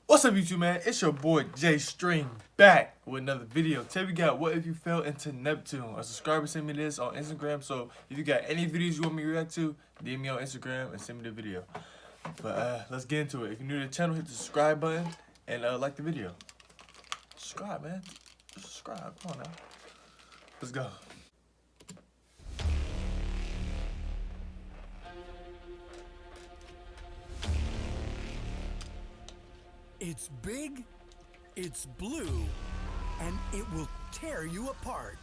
What's up, YouTube, man? It's your boy J String back with another video. Today we got what if you fell into Neptune. A subscriber sent me this on Instagram, so if you got any videos you want me to react to, DM me on Instagram and send me the video. But let's get into it. If you're new to the channel, hit the subscribe button and like the video. Subscribe, man. Subscribe. Come on now. Let's go. It's big, it's blue, and it will tear you apart.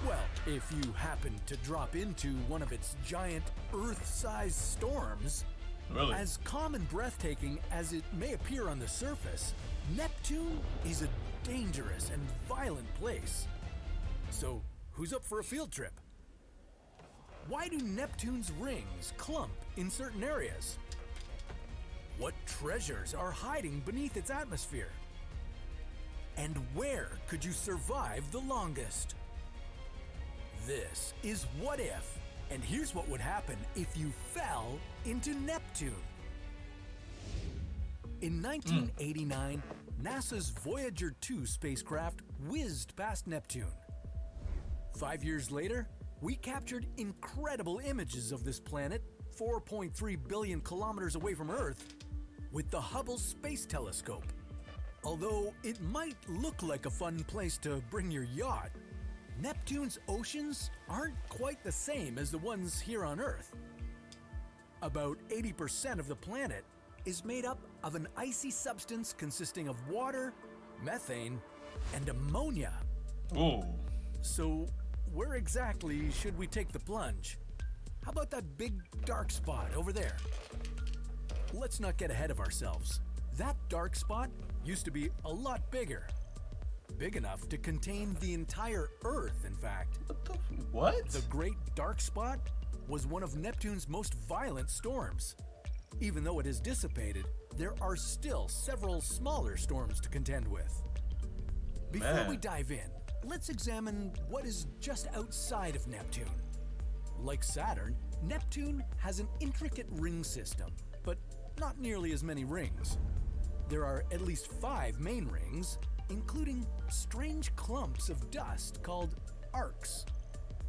Well, if you happen to drop into one of its giant Earth-sized storms. Really? As calm and breathtaking as it may appear on the surface, Neptune is a dangerous and violent place. So, who's up for a field trip? Why do Neptune's rings clump in certain areas? What treasures are hiding beneath its atmosphere? And where could you survive the longest? This is What If, and here's what would happen if you fell into Neptune. In 1989, NASA's Voyager 2 spacecraft whizzed past Neptune. 5 years later, we captured incredible images of this planet 4.3 billion kilometers away from Earth with the Hubble Space Telescope. Although it might look like a fun place to bring your yacht, Neptune's oceans aren't quite the same as the ones here on Earth. About 80% of the planet is made up of an icy substance consisting of water, methane, and ammonia. Ooh. So where exactly should we take the plunge? How about that big dark spot over there? Let's not get ahead of ourselves. That dark spot used to be a lot bigger. Big enough to contain the entire Earth, in fact. What? The Great Dark Spot was one of Neptune's most violent storms. Even though it has dissipated, there are still several smaller storms to contend with. Before we dive in, let's examine what is just outside of Neptune. Like Saturn, Neptune has an intricate ring system, but not nearly as many rings. There are at least 5 main rings, including strange clumps of dust called arcs.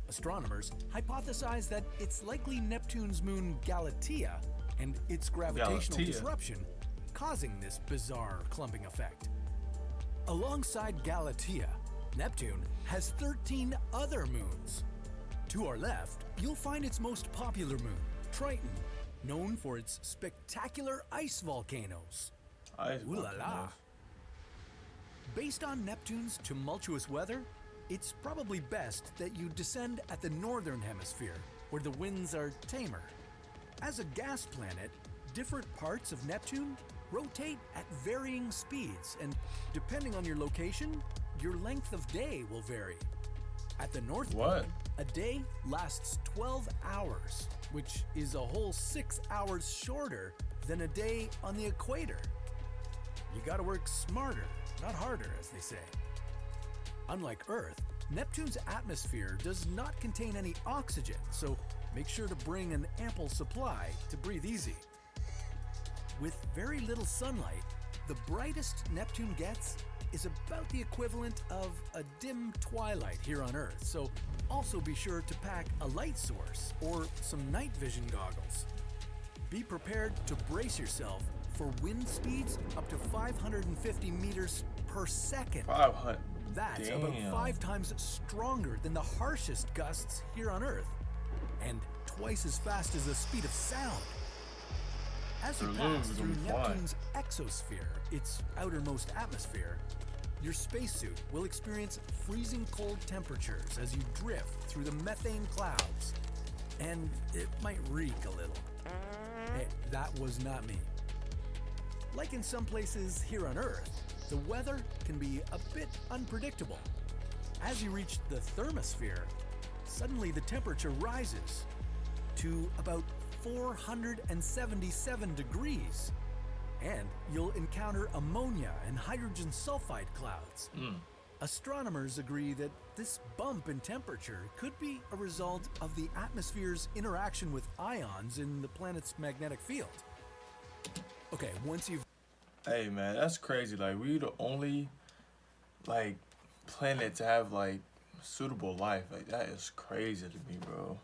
Astronomers hypothesize that it's likely Neptune's moon Galatea and its gravitational disruption causing this bizarre clumping effect. Alongside Galatea, Neptune has 13 other moons. To our left, you'll find its most popular moon, Triton, known for its spectacular ice volcanoes. Ooh la la. Based on Neptune's tumultuous weather, it's probably best that you descend at the northern hemisphere, where the winds are tamer. As a gas planet, different parts of Neptune rotate at varying speeds, and depending on your location, your length of day will vary. At the North Pole, a day lasts 12 hours, which is a whole 6 hours shorter than a day on the equator. You gotta work smarter, not harder, as they say. Unlike Earth, Neptune's atmosphere does not contain any oxygen, so make sure to bring an ample supply to breathe easy. With very little sunlight, the brightest Neptune gets is about the equivalent of a dim twilight here on Earth, so also be sure to pack a light source or some night vision goggles. Be prepared to brace yourself for wind speeds up to 550 meters per second. 500. That's Damn. about 5 times stronger than the harshest gusts here on Earth, and twice as fast as the speed of sound. As you pass through Neptune's exosphere, its outermost atmosphere, your spacesuit will experience freezing cold temperatures as you drift through the methane clouds. And it might reek a little. Hey, that was not me. Like in some places here on Earth, the weather can be a bit unpredictable. As you reach the thermosphere, suddenly the temperature rises to about 477 degrees, and you'll encounter ammonia and hydrogen sulfide clouds. Astronomers agree that this bump in temperature could be a result of the atmosphere's interaction with ions in the planet's magnetic field. Okay, once you've Hey man, that's crazy. Like we the only like planet to have like suitable life. Like that is crazy to me, bro.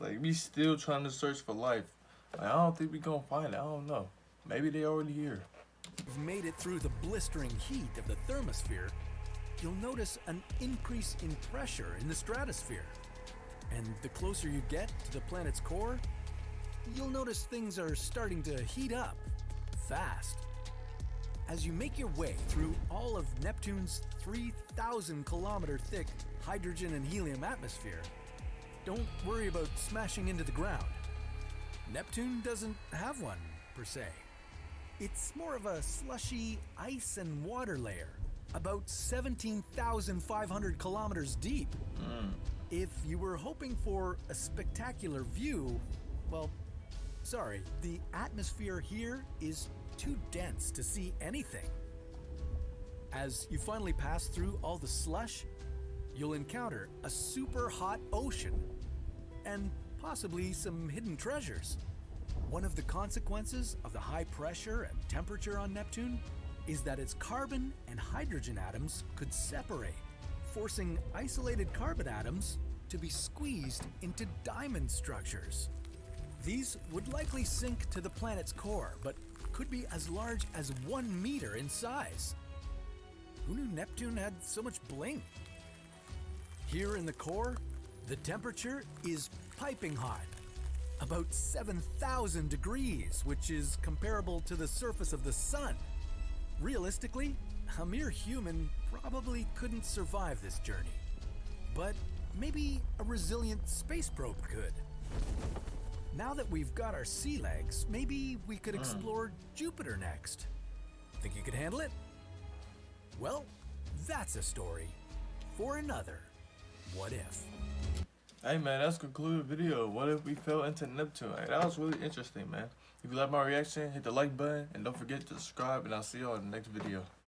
Like we still trying to search for life. Like, I don't think we gonna find it. I don't know. Maybe they already here. You've made it through the blistering heat of the thermosphere, you'll notice an increase in pressure in the stratosphere. And the closer you get to the planet's core, you'll notice things are starting to heat up fast. As you make your way through all of Neptune's 3,000 kilometer thick hydrogen and helium atmosphere, don't worry about smashing into the ground. Neptune doesn't have one, per se. It's more of a slushy ice and water layer, about 17,500 kilometers deep. If you were hoping for a spectacular view, well, sorry, the atmosphere here is too dense to see anything. As you finally pass through all the slush, you'll encounter a super hot ocean and possibly some hidden treasures. One of the consequences of the high pressure and temperature on Neptune is that its carbon and hydrogen atoms could separate, forcing isolated carbon atoms to be squeezed into diamond structures. These would likely sink to the planet's core, but could be as large as 1 meter in size. Who knew Neptune had so much bling? Here in the core, the temperature is piping hot, about 7,000 degrees, which is comparable to the surface of the sun. Realistically, a mere human probably couldn't survive this journey. But maybe a resilient space probe could. Now that we've got our sea legs, maybe we could explore Jupiter next. Think you could handle it? Well, that's a story for another What If. Hey man, that's concluded video. What if we fell into Neptune? Hey, that was really interesting, man. If you like my reaction, hit the like button and don't forget to subscribe, and I'll see y'all in the next video.